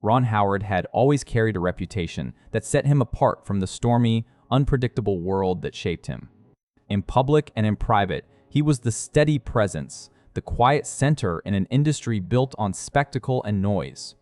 Ron Howard had always carried a reputation that set him apart from the stormy, unpredictable world that shaped him. In public and in private, he was the steady presence, the quiet center in an industry built on spectacle and noise.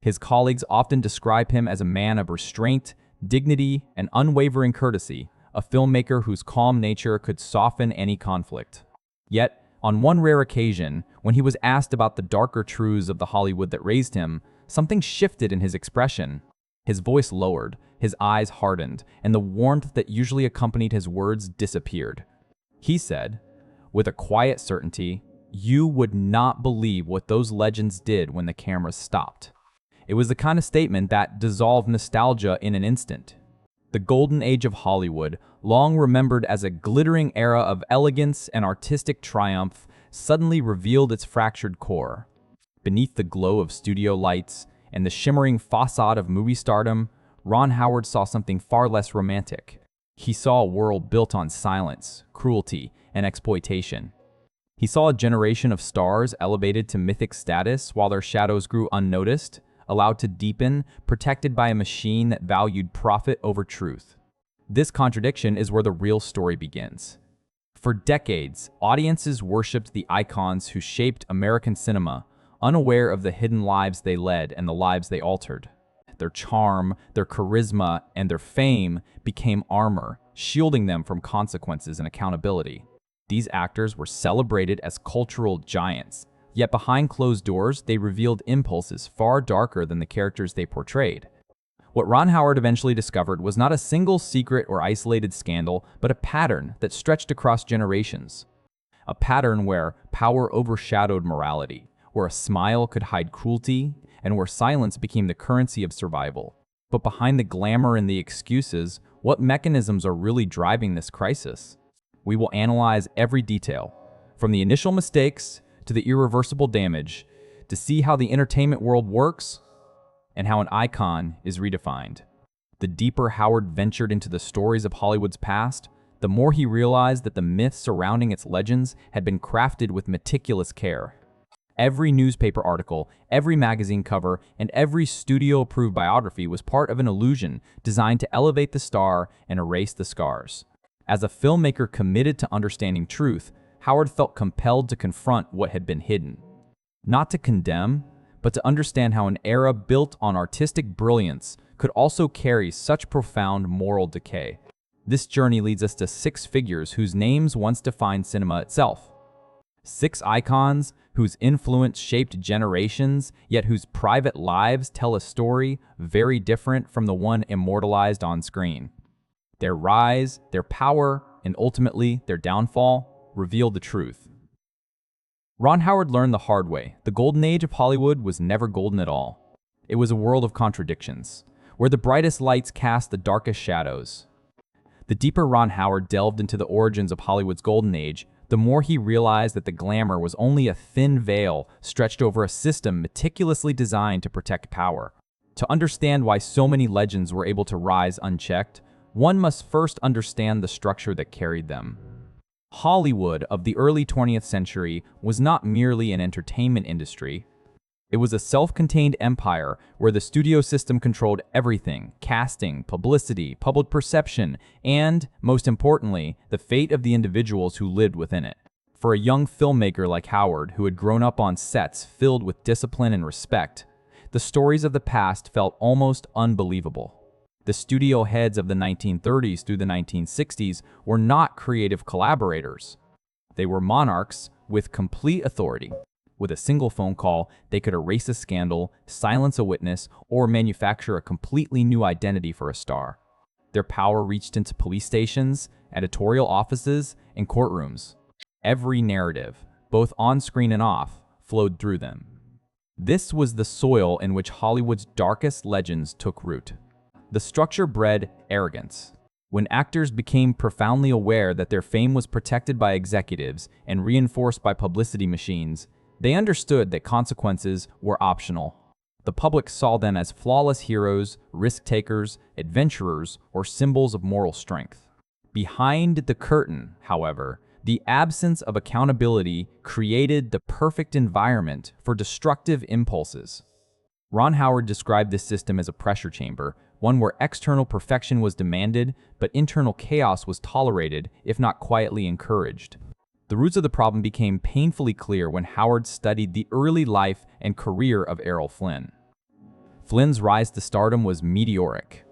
His colleagues often describe him as a man of restraint, dignity, and unwavering courtesy, a filmmaker whose calm nature could soften any conflict. Yet, on one rare occasion, when he was asked about the darker truths of the Hollywood that raised him, something shifted in his expression. His voice lowered, his eyes hardened, and the warmth that usually accompanied his words disappeared. He said, with a quiet certainty, "You would not believe what those legends did when the cameras stopped." It was the kind of statement that dissolved nostalgia in an instant. The golden age of Hollywood, long remembered as a glittering era of elegance and artistic triumph, suddenly revealed its fractured core. Beneath the glow of studio lights and the shimmering facade of movie stardom, Ron Howard saw something far less romantic. He saw a world built on silence, cruelty, and exploitation. He saw a generation of stars elevated to mythic status while their shadows grew unnoticed, allowed to deepen, protected by a machine that valued profit over truth. This contradiction is where the real story begins. For decades, audiences worshipped the icons who shaped American cinema, unaware of the hidden lives they led and the lives they altered. Their charm, their charisma, and their fame became armor, shielding them from consequences and accountability. These actors were celebrated as cultural giants, yet behind closed doors, they revealed impulses far darker than the characters they portrayed. What Ron Howard eventually discovered was not a single secret or isolated scandal, but a pattern that stretched across generations. A pattern where power overshadowed morality, where a smile could hide cruelty, and where silence became the currency of survival. But behind the glamour and the excuses, what mechanisms are really driving this crisis? We will analyze every detail, from the initial mistakes to the irreversible damage, to see how the entertainment world works and how an icon is redefined. The deeper Howard ventured into the stories of Hollywood's past, the more he realized that the myths surrounding its legends had been crafted with meticulous care. Every newspaper article, every magazine cover, and every studio-approved biography was part of an illusion designed to elevate the star and erase the scars. As a filmmaker committed to understanding truth, Howard felt compelled to confront what had been hidden. Not to condemn, but to understand how an era built on artistic brilliance could also carry such profound moral decay. This journey leads us to 6 figures whose names once defined cinema itself. 6 icons whose influence shaped generations, yet whose private lives tell a story very different from the one immortalized on screen. Their rise, their power, and ultimately their downfall reveal the truth. Ron Howard learned the hard way. The golden age of Hollywood was never golden at all. It was a world of contradictions, where the brightest lights cast the darkest shadows. The deeper Ron Howard delved into the origins of Hollywood's golden age, the more he realized that the glamour was only a thin veil stretched over a system meticulously designed to protect power. To understand why so many legends were able to rise unchecked, one must first understand the structure that carried them. Hollywood of the early 20th century was not merely an entertainment industry. It was a self-contained empire where the studio system controlled everything: casting, publicity, public perception, and, most importantly, the fate of the individuals who lived within it. For a young filmmaker like Howard, who had grown up on sets filled with discipline and respect, the stories of the past felt almost unbelievable. The studio heads of the 1930s through the 1960s were not creative collaborators. They were monarchs with complete authority. With a single phone call, they could erase a scandal, silence a witness, or manufacture a completely new identity for a star. Their power reached into police stations, editorial offices, and courtrooms. Every narrative, both on-screen and off, flowed through them. This was the soil in which Hollywood's darkest legends took root. The structure bred arrogance. When actors became profoundly aware that their fame was protected by executives and reinforced by publicity machines, they understood that consequences were optional. The public saw them as flawless heroes, risk-takers, adventurers, or symbols of moral strength. Behind the curtain, however, the absence of accountability created the perfect environment for destructive impulses. Ron Howard described this system as a pressure chamber, one where external perfection was demanded, but internal chaos was tolerated, if not quietly encouraged. The roots of the problem became painfully clear when Howard studied the early life and career of Errol Flynn. Flynn's rise to stardom was meteoric.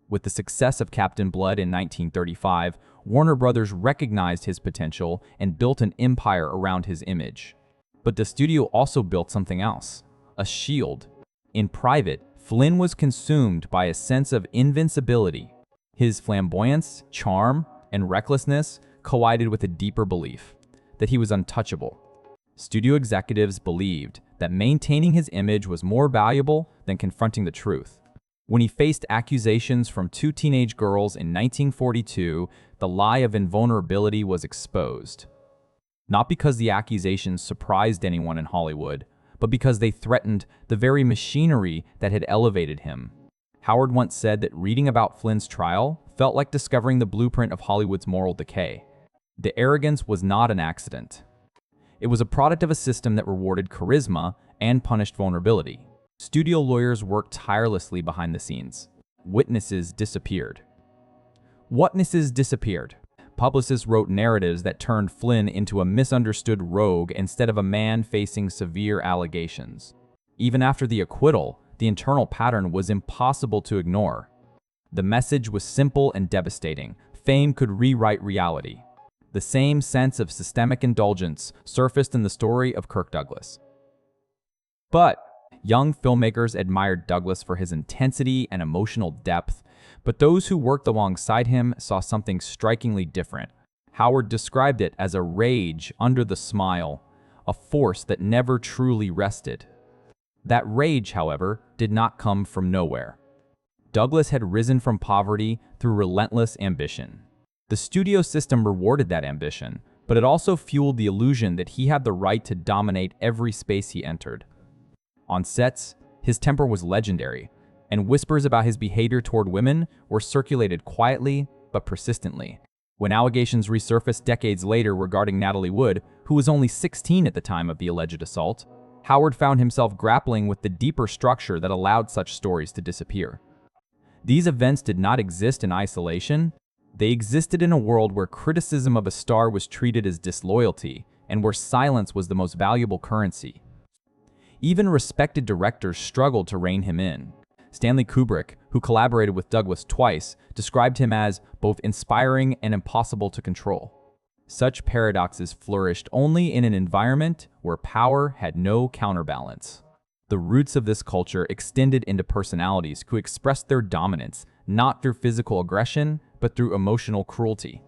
With the success of Captain Blood in 1935, Warner Brothers recognized his potential and built an empire around his image. But the studio also built something else, a shield. In private, Flynn was consumed by a sense of invincibility. His flamboyance, charm, and recklessness collided with a deeper belief that he was untouchable. Studio executives believed that maintaining his image was more valuable than confronting the truth. When he faced accusations from two teenage girls in 1942, the lie of invulnerability was exposed. Not because the accusations surprised anyone in Hollywood, but because they threatened the very machinery that had elevated him. Howard once said that reading about Flynn's trial felt like discovering the blueprint of Hollywood's moral decay. The arrogance was not an accident. It was a product of a system that rewarded charisma and punished vulnerability. Studio lawyers worked tirelessly behind the scenes. Witnesses disappeared. Witnesses disappeared. Publicists wrote narratives that turned Flynn into a misunderstood rogue instead of a man facing severe allegations. Even after the acquittal, the internal pattern was impossible to ignore. The message was simple and devastating. Fame could rewrite reality. The same sense of systemic indulgence surfaced in the story of Kirk Douglas. But young filmmakers admired Douglas for his intensity and emotional depth, but those who worked alongside him saw something strikingly different. Howard described it as a rage under the smile, a force that never truly rested. That rage, however, did not come from nowhere. Douglas had risen from poverty through relentless ambition. The studio system rewarded that ambition, but it also fueled the illusion that he had the right to dominate every space he entered. On sets, his temper was legendary, and whispers about his behavior toward women were circulated quietly but persistently. When allegations resurfaced decades later regarding Natalie Wood, who was only 16 at the time of the alleged assault, Howard found himself grappling with the deeper structure that allowed such stories to disappear. These events did not exist in isolation. They existed in a world where criticism of a star was treated as disloyalty, and where silence was the most valuable currency. Even respected directors struggled to rein him in. Stanley Kubrick, who collaborated with Douglas twice, described him as both inspiring and impossible to control. Such paradoxes flourished only in an environment where power had no counterbalance. The roots of this culture extended into personalities who expressed their dominance not through physical aggression, but through emotional cruelty.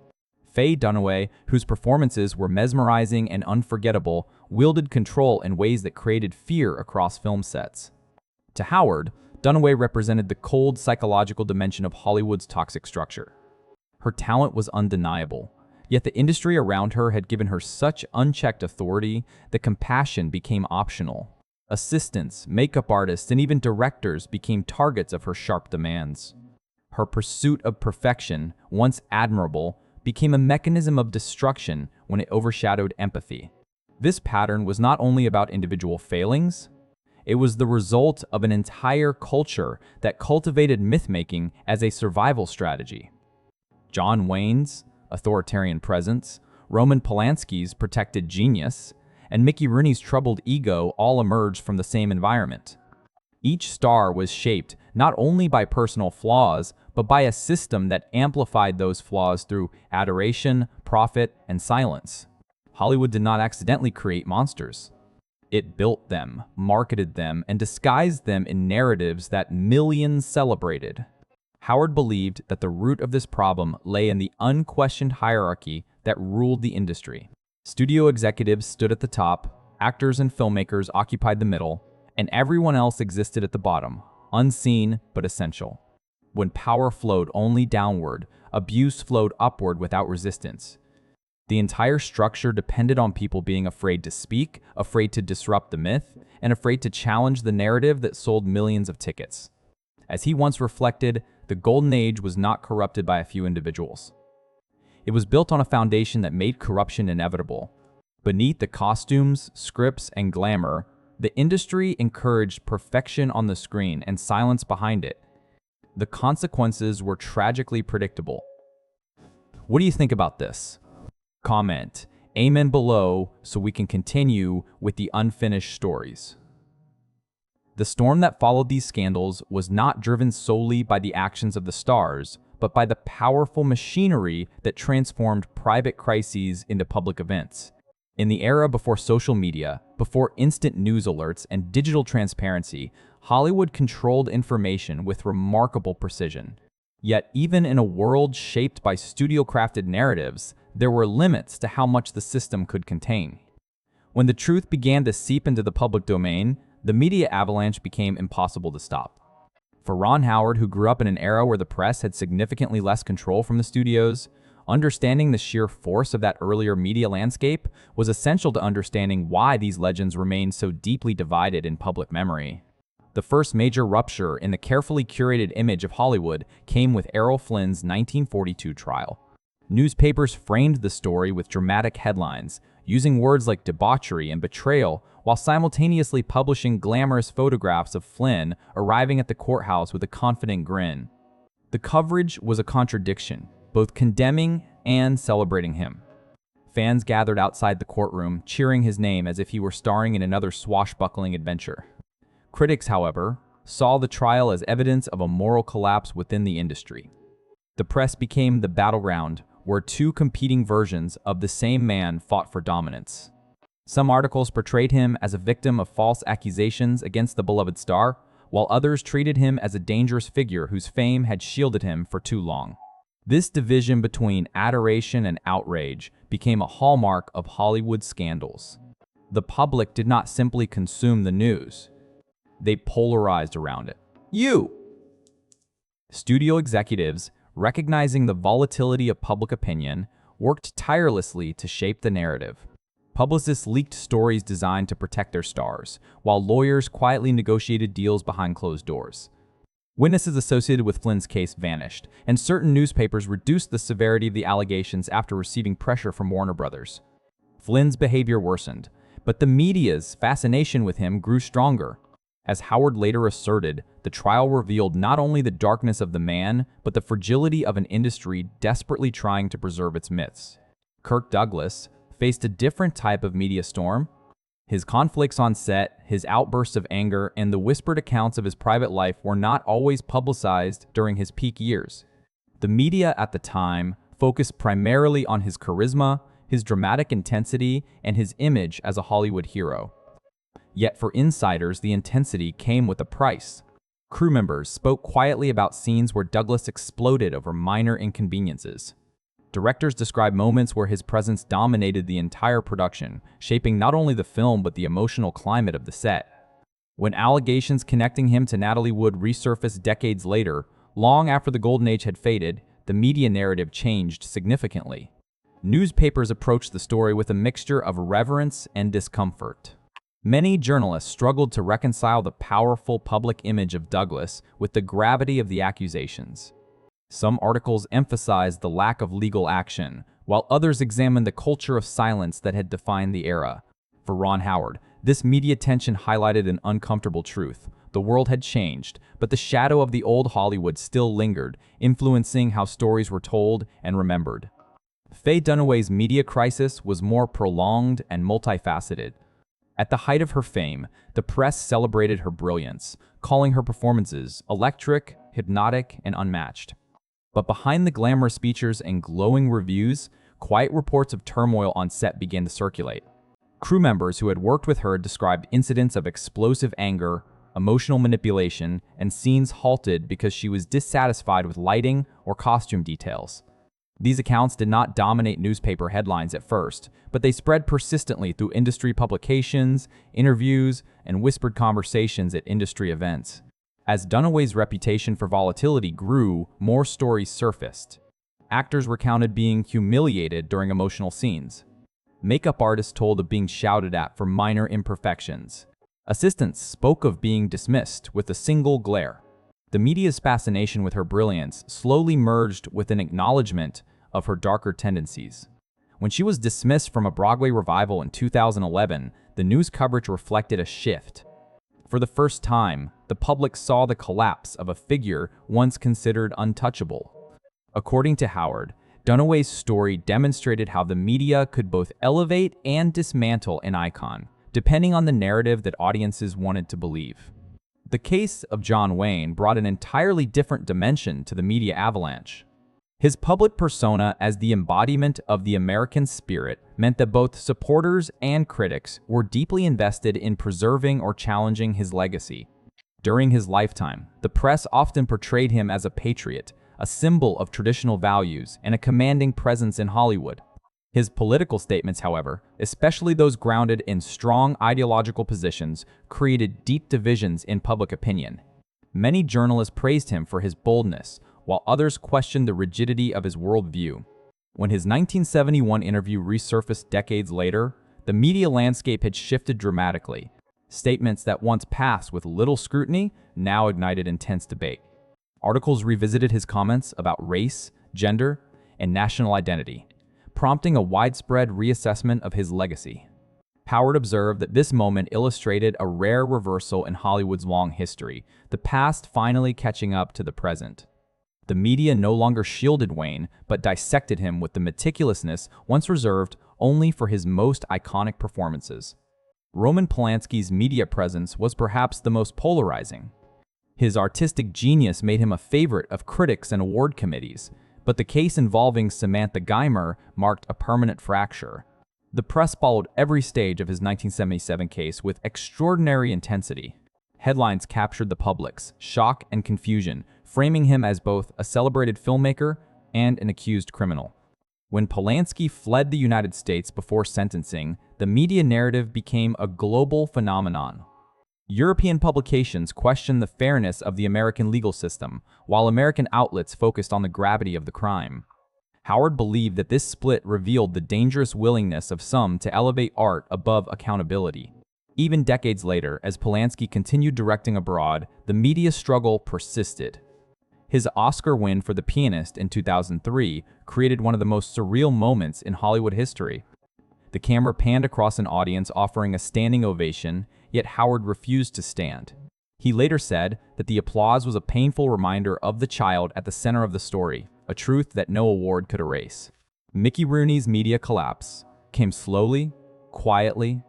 Fay Dunaway, whose performances were mesmerizing and unforgettable, wielded control in ways that created fear across film sets. To Howard, Dunaway represented the cold psychological dimension of Hollywood's toxic structure. Her talent was undeniable, yet the industry around her had given her such unchecked authority that compassion became optional. Assistants, makeup artists, and even directors became targets of her sharp demands. Her pursuit of perfection, once admirable, became a mechanism of destruction when it overshadowed empathy. This pattern was not only about individual failings, it was the result of an entire culture that cultivated myth-making as a survival strategy. John Wayne's authoritarian presence, Roman Polanski's protected genius, and Mickey Rooney's troubled ego all emerged from the same environment. Each star was shaped not only by personal flaws, but by a system that amplified those flaws through adoration, profit, and silence. Hollywood did not accidentally create monsters. It built them, marketed them, and disguised them in narratives that millions celebrated. Howard believed that the root of this problem lay in the unquestioned hierarchy that ruled the industry. Studio executives stood at the top, actors and filmmakers occupied the middle, and everyone else existed at the bottom, unseen but essential. When power flowed only downward, abuse flowed upward without resistance. The entire structure depended on people being afraid to speak, afraid to disrupt the myth, and afraid to challenge the narrative that sold millions of tickets. As he once reflected, the golden age was not corrupted by a few individuals. It was built on a foundation that made corruption inevitable. Beneath the costumes, scripts, and glamour, The industry encouraged perfection on the screen and silence behind it. The consequences were tragically predictable. What do you think about this? Comment amen below so we can continue with the unfinished stories. The storm that followed these scandals was not driven solely by the actions of the stars, but by the powerful machinery that transformed private crises into public events. In the era before social media, before instant news alerts and digital transparency, Hollywood controlled information with remarkable precision. Yet, even in a world shaped by studio-crafted narratives, there were limits to how much the system could contain. When the truth began to seep into the public domain, the media avalanche became impossible to stop. For Ron Howard, who grew up in an era where the press had significantly less control from the studios, understanding the sheer force of that earlier media landscape was essential to understanding why these legends remained so deeply divided in public memory. The first major rupture in the carefully curated image of Hollywood came with Errol Flynn's 1942 trial. Newspapers framed the story with dramatic headlines, using words like debauchery and betrayal, while simultaneously publishing glamorous photographs of Flynn arriving at the courthouse with a confident grin. The coverage was a contradiction, both condemning and celebrating him. Fans gathered outside the courtroom, cheering his name as if he were starring in another swashbuckling adventure. Critics, however, saw the trial as evidence of a moral collapse within the industry. The press became the battleground where two competing versions of the same man fought for dominance. Some articles portrayed him as a victim of false accusations against the beloved star, while others treated him as a dangerous figure whose fame had shielded him for too long. This division between adoration and outrage became a hallmark of Hollywood scandals. The public did not simply consume the news. They polarized around it. Studio executives, recognizing the volatility of public opinion, worked tirelessly to shape the narrative. Publicists leaked stories designed to protect their stars, while lawyers quietly negotiated deals behind closed doors. Witnesses associated with Flynn's case vanished, and certain newspapers reduced the severity of the allegations after receiving pressure from Warner Brothers. Flynn's behavior worsened, but the media's fascination with him grew stronger. As Howard later asserted, the trial revealed not only the darkness of the man, but the fragility of an industry desperately trying to preserve its myths. Kirk Douglas faced a different type of media storm. His conflicts on set, his outbursts of anger, and the whispered accounts of his private life were not always publicized during his peak years. The media at the time focused primarily on his charisma, his dramatic intensity, and his image as a Hollywood hero. Yet for insiders, the intensity came with a price. Crew members spoke quietly about scenes where Douglas exploded over minor inconveniences. Directors described moments where his presence dominated the entire production, shaping not only the film but the emotional climate of the set. When allegations connecting him to Natalie Wood resurfaced decades later, long after the golden age had faded, the media narrative changed significantly. Newspapers approached the story with a mixture of reverence and discomfort. Many journalists struggled to reconcile the powerful public image of Douglas with the gravity of the accusations. Some articles emphasized the lack of legal action, while others examined the culture of silence that had defined the era. For Ron Howard, this media tension highlighted an uncomfortable truth. The world had changed, but the shadow of the old Hollywood still lingered, influencing how stories were told and remembered. Fay Dunaway's media crisis was more prolonged and multifaceted. At the height of her fame, the press celebrated her brilliance, calling her performances electric, hypnotic, and unmatched. But behind the glamorous features and glowing reviews, quiet reports of turmoil on set began to circulate. Crew members who had worked with her described incidents of explosive anger, emotional manipulation, and scenes halted because she was dissatisfied with lighting or costume details. These accounts did not dominate newspaper headlines at first, but they spread persistently through industry publications, interviews, and whispered conversations at industry events. As Dunaway's reputation for volatility grew, more stories surfaced. Actors recounted being humiliated during emotional scenes. Makeup artists told of being shouted at for minor imperfections. Assistants spoke of being dismissed with a single glare. The media's fascination with her brilliance slowly merged with an acknowledgement of her darker tendencies. When she was dismissed from a Broadway revival in 2011, the news coverage reflected a shift. For the first time, the public saw the collapse of a figure once considered untouchable. According to Howard, Dunaway's story demonstrated how the media could both elevate and dismantle an icon, depending on the narrative that audiences wanted to believe. The case of John Wayne brought an entirely different dimension to the media avalanche. His public persona as the embodiment of the American spirit meant that both supporters and critics were deeply invested in preserving or challenging his legacy. During his lifetime, the press often portrayed him as a patriot, a symbol of traditional values, and a commanding presence in Hollywood. His political statements, however, especially those grounded in strong ideological positions, created deep divisions in public opinion. Many journalists praised him for his boldness, while others questioned the rigidity of his worldview. When his 1971 interview resurfaced decades later, the media landscape had shifted dramatically. Statements that once passed with little scrutiny now ignited intense debate. Articles revisited his comments about race, gender, and national identity, prompting a widespread reassessment of his legacy. Howard observed that this moment illustrated a rare reversal in Hollywood's long history, the past finally catching up to the present. The media no longer shielded Wayne, but dissected him with the meticulousness once reserved only for his most iconic performances. Roman Polanski's media presence was perhaps the most polarizing. His artistic genius made him a favorite of critics and award committees, but the case involving Samantha Geimer marked a permanent fracture. The press followed every stage of his 1977 case with extraordinary intensity. Headlines captured the public's shock and confusion, framing him as both a celebrated filmmaker and an accused criminal. When Polanski fled the United States before sentencing, the media narrative became a global phenomenon. European publications questioned the fairness of the American legal system, while American outlets focused on the gravity of the crime. Howard believed that this split revealed the dangerous willingness of some to elevate art above accountability. Even decades later, as Polanski continued directing abroad, the media struggle persisted. His Oscar win for The Pianist in 2003 created one of the most surreal moments in Hollywood history. The camera panned across an audience offering a standing ovation, yet Howard refused to stand. He later said that the applause was a painful reminder of the child at the center of the story, a truth that no award could erase. Mickey Rooney's media collapse came slowly, quietly,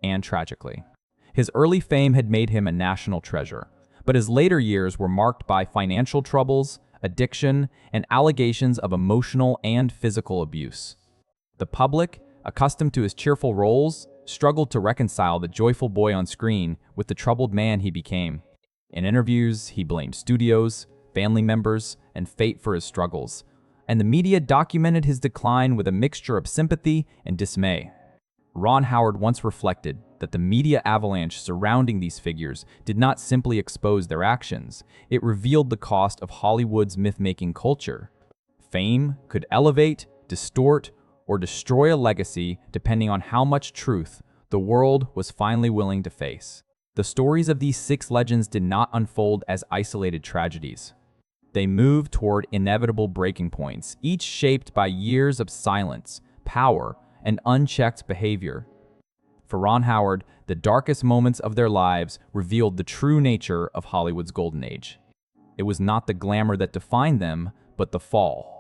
and tragically. His early fame had made him a national treasure, but his later years were marked by financial troubles, addiction, and allegations of emotional and physical abuse. The public, accustomed to his cheerful roles, struggled to reconcile the joyful boy on screen with the troubled man he became. In interviews, he blamed studios, family members, and fate for his struggles, and the media documented his decline with a mixture of sympathy and dismay. Ron Howard once reflected that the media avalanche surrounding these figures did not simply expose their actions, it revealed the cost of Hollywood's myth-making culture. Fame could elevate, distort, or destroy a legacy depending on how much truth the world was finally willing to face. The stories of these six legends did not unfold as isolated tragedies. They moved toward inevitable breaking points, each shaped by years of silence, power, and unchecked behavior. For Ron Howard, the darkest moments of their lives revealed the true nature of Hollywood's golden age. It was not the glamour that defined them, but the fall.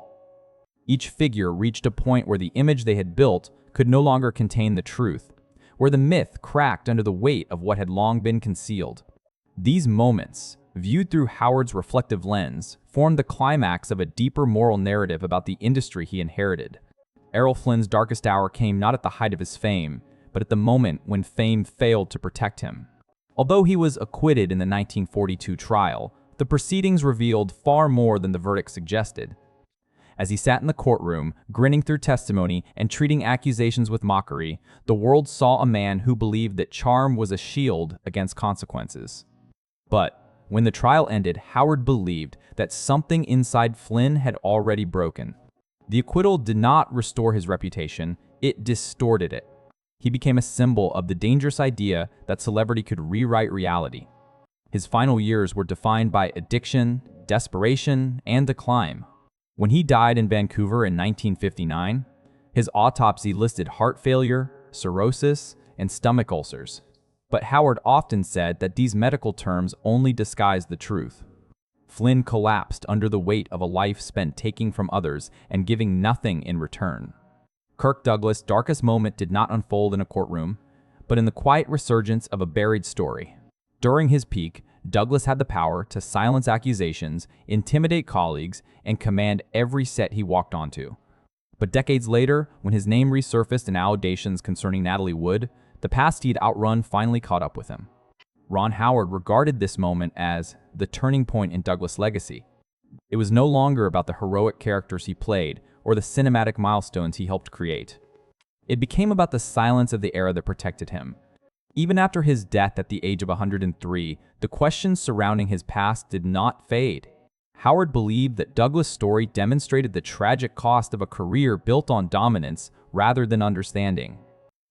Each figure reached a point where the image they had built could no longer contain the truth, where the myth cracked under the weight of what had long been concealed. These moments, viewed through Howard's reflective lens, formed the climax of a deeper moral narrative about the industry he inherited. Errol Flynn's darkest hour came not at the height of his fame, but at the moment when fame failed to protect him. Although he was acquitted in the 1942 trial, the proceedings revealed far more than the verdict suggested. As he sat in the courtroom, grinning through testimony and treating accusations with mockery, the world saw a man who believed that charm was a shield against consequences. But when the trial ended, Howard believed that something inside Flynn had already broken. The acquittal did not restore his reputation, it distorted it. He became a symbol of the dangerous idea that celebrity could rewrite reality. His final years were defined by addiction, desperation, and decline. When he died in Vancouver in 1959, his autopsy listed heart failure, cirrhosis, and stomach ulcers. But Howard often said that these medical terms only disguised the truth. Flynn collapsed under the weight of a life spent taking from others and giving nothing in return. Kirk Douglas' darkest moment did not unfold in a courtroom, but in the quiet resurgence of a buried story. During his peak, Douglas had the power to silence accusations, intimidate colleagues, and command every set he walked onto. But decades later, when his name resurfaced in allegations concerning Natalie Wood, the past he'd outrun finally caught up with him. Ron Howard regarded this moment as the turning point in Douglas' legacy. It was no longer about the heroic characters he played or the cinematic milestones he helped create. It became about the silence of the era that protected him. Even after his death at the age of 103, the questions surrounding his past did not fade. Howard believed that Douglas' story demonstrated the tragic cost of a career built on dominance rather than understanding.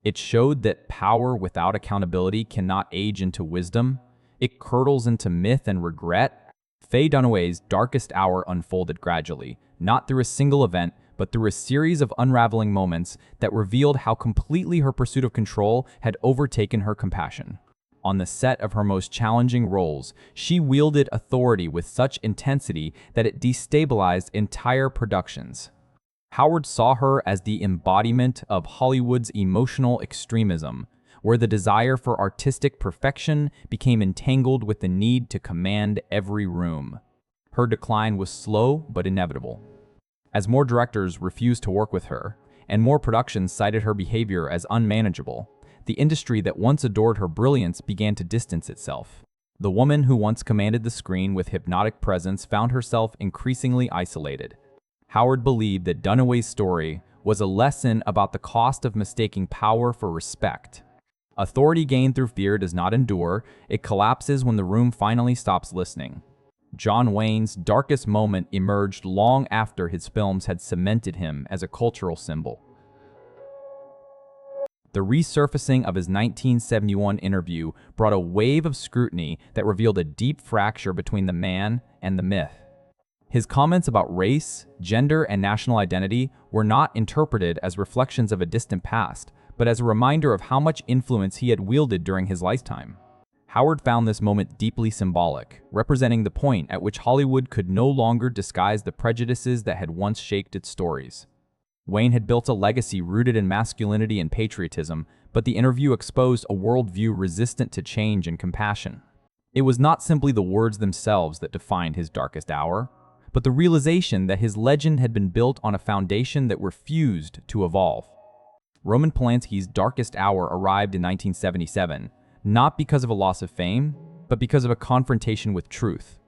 It showed that power without accountability cannot age into wisdom. It curdles into myth and regret. Fay Dunaway's darkest hour unfolded gradually, not through a single event, but through a series of unraveling moments that revealed how completely her pursuit of control had overtaken her compassion. On the set of her most challenging roles, she wielded authority with such intensity that it destabilized entire productions. Howard saw her as the embodiment of Hollywood's emotional extremism, where the desire for artistic perfection became entangled with the need to command every room. Her decline was slow but inevitable. As more directors refused to work with her, and more productions cited her behavior as unmanageable, the industry that once adored her brilliance began to distance itself. The woman who once commanded the screen with hypnotic presence found herself increasingly isolated. Howard believed that Dunaway's story was a lesson about the cost of mistaking power for respect. Authority gained through fear does not endure, it collapses when the room finally stops listening. John Wayne's darkest moment emerged long after his films had cemented him as a cultural symbol. The resurfacing of his 1971 interview brought a wave of scrutiny that revealed a deep fracture between the man and the myth. His comments about race, gender, and national identity were not interpreted as reflections of a distant past, but as a reminder of how much influence he had wielded during his lifetime. Howard found this moment deeply symbolic, representing the point at which Hollywood could no longer disguise the prejudices that had once shaped its stories. Wayne had built a legacy rooted in masculinity and patriotism, but the interview exposed a worldview resistant to change and compassion. It was not simply the words themselves that defined his darkest hour, but the realization that his legend had been built on a foundation that refused to evolve. Roman Polanski's darkest hour arrived in 1977, not because of a loss of fame, but because of a confrontation with truth.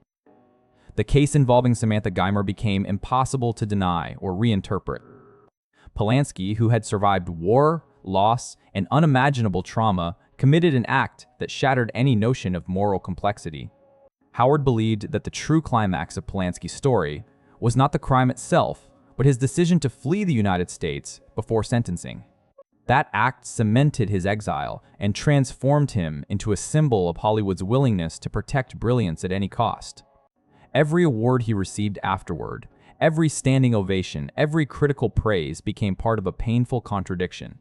The case involving Samantha Geimer became impossible to deny or reinterpret. Polanski, who had survived war, loss, and unimaginable trauma, committed an act that shattered any notion of moral complexity. Howard believed that the true climax of Polanski's story was not the crime itself, but his decision to flee the United States before sentencing. That act cemented his exile and transformed him into a symbol of Hollywood's willingness to protect brilliance at any cost. Every award he received afterward, every standing ovation, every critical praise became part of a painful contradiction.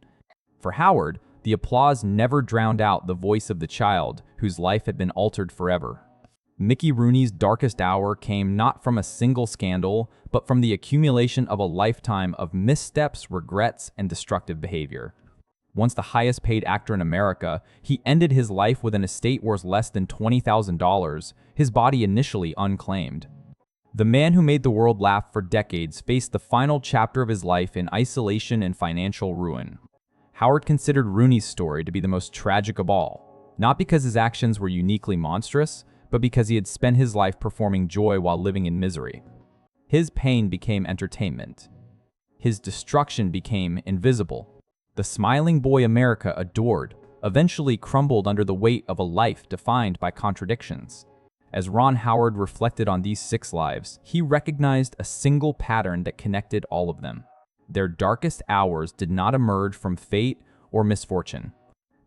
For Howard, the applause never drowned out the voice of the child whose life had been altered forever. Mickey Rooney's darkest hour came not from a single scandal, but from the accumulation of a lifetime of missteps, regrets, and destructive behavior. Once the highest paid actor in America, he ended his life with an estate worth less than $20,000, his body initially unclaimed. The man who made the world laugh for decades faced the final chapter of his life in isolation and financial ruin. Howard considered Rooney's story to be the most tragic of all, not because his actions were uniquely monstrous, but because he had spent his life performing joy while living in misery. His pain became entertainment. His destruction became invisible. The smiling boy America adored eventually crumbled under the weight of a life defined by contradictions. As Ron Howard reflected on these 6 lives, he recognized a single pattern that connected all of them. Their darkest hours did not emerge from fate or misfortune.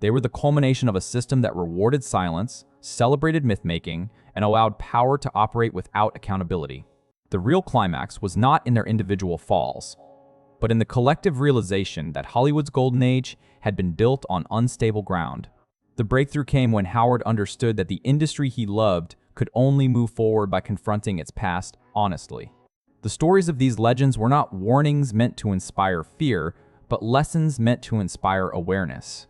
They were the culmination of a system that rewarded silence, celebrated myth-making, and allowed power to operate without accountability. The real climax was not in their individual falls. but in the collective realization that Hollywood's golden age had been built on unstable ground. The breakthrough came when Howard understood that the industry he loved could only move forward by confronting its past honestly. The stories of these legends were not warnings meant to inspire fear, but lessons meant to inspire awareness.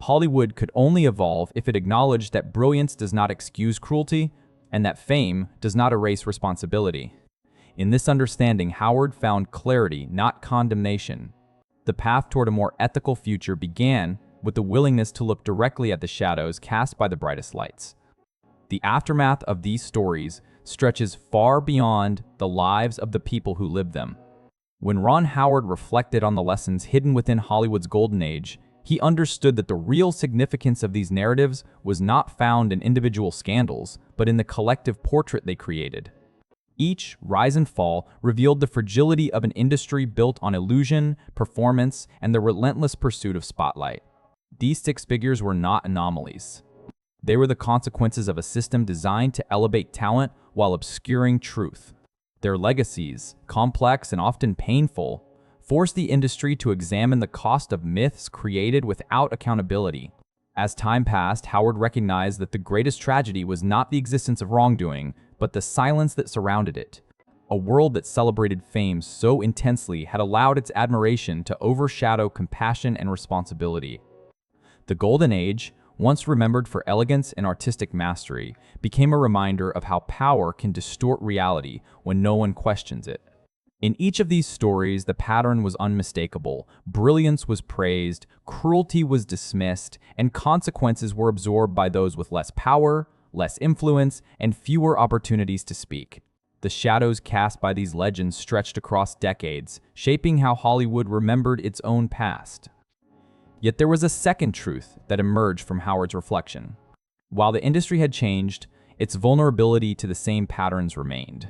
Hollywood could only evolve if it acknowledged that brilliance does not excuse cruelty, and that fame does not erase responsibility. In this understanding, Howard found clarity, not condemnation. The path toward a more ethical future began with the willingness to look directly at the shadows cast by the brightest lights. The aftermath of these stories stretches far beyond the lives of the people who lived them. When Ron Howard reflected on the lessons hidden within Hollywood's golden age, he understood that the real significance of these narratives was not found in individual scandals, but in the collective portrait they created. Each rise and fall revealed the fragility of an industry built on illusion, performance, and the relentless pursuit of spotlight. These six figures were not anomalies. They were the consequences of a system designed to elevate talent while obscuring truth. Their legacies, complex and often painful, forced the industry to examine the cost of myths created without accountability. As time passed, Howard recognized that the greatest tragedy was not the existence of wrongdoing, but the silence that surrounded it. A world that celebrated fame so intensely had allowed its admiration to overshadow compassion and responsibility. The Golden Age, once remembered for elegance and artistic mastery, became a reminder of how power can distort reality when no one questions it. In each of these stories, the pattern was unmistakable. Brilliance was praised, cruelty was dismissed, and consequences were absorbed by those with less power, less influence, and fewer opportunities to speak. The shadows cast by these legends stretched across decades, shaping how Hollywood remembered its own past. Yet there was a second truth that emerged from Howard's reflection. While the industry had changed, its vulnerability to the same patterns remained.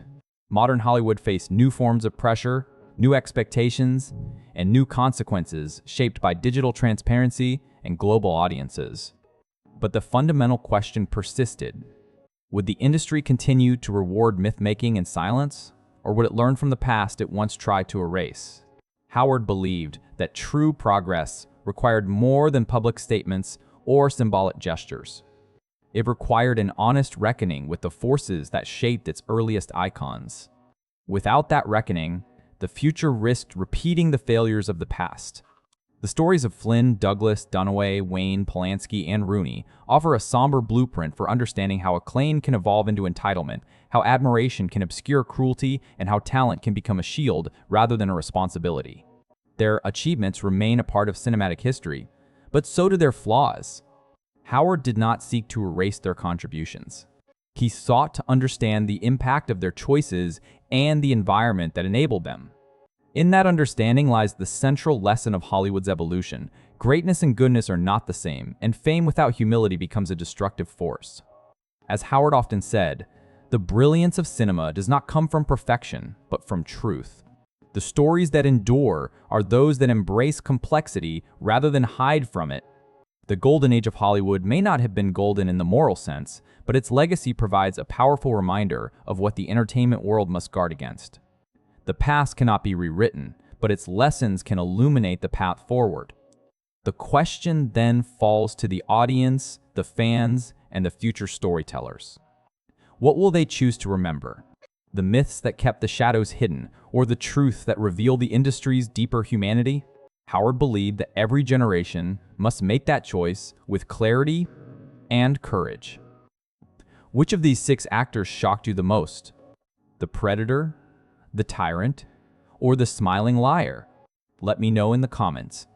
Modern Hollywood faced new forms of pressure, new expectations, and new consequences shaped by digital transparency and global audiences. But the fundamental question persisted. Would the industry continue to reward myth-making in silence, or would it learn from the past it once tried to erase? Howard believed that true progress required more than public statements or symbolic gestures. It required an honest reckoning with the forces that shaped its earliest icons. Without that reckoning, the future risked repeating the failures of the past. The stories of Flynn, Douglas, Dunaway, Wayne, Polanski, and Rooney offer a somber blueprint for understanding how acclaim can evolve into entitlement, how admiration can obscure cruelty, and how talent can become a shield rather than a responsibility. Their achievements remain a part of cinematic history, but so do their flaws. Howard did not seek to erase their contributions. He sought to understand the impact of their choices and the environment that enabled them. In that understanding lies the central lesson of Hollywood's evolution. Greatness and goodness are not the same, and fame without humility becomes a destructive force. As Howard often said, the brilliance of cinema does not come from perfection, but from truth. The stories that endure are those that embrace complexity rather than hide from it. The golden age of Hollywood may not have been golden in the moral sense, but its legacy provides a powerful reminder of what the entertainment world must guard against. The past cannot be rewritten, but its lessons can illuminate the path forward. The question then falls to the audience, the fans, and the future storytellers. What will they choose to remember? The myths that kept the shadows hidden, or the truth that revealed the industry's deeper humanity? Howard believed that every generation must make that choice with clarity and courage. Which of these six actors shocked you the most? The predator, the tyrant, or the smiling liar? Let me know in the comments.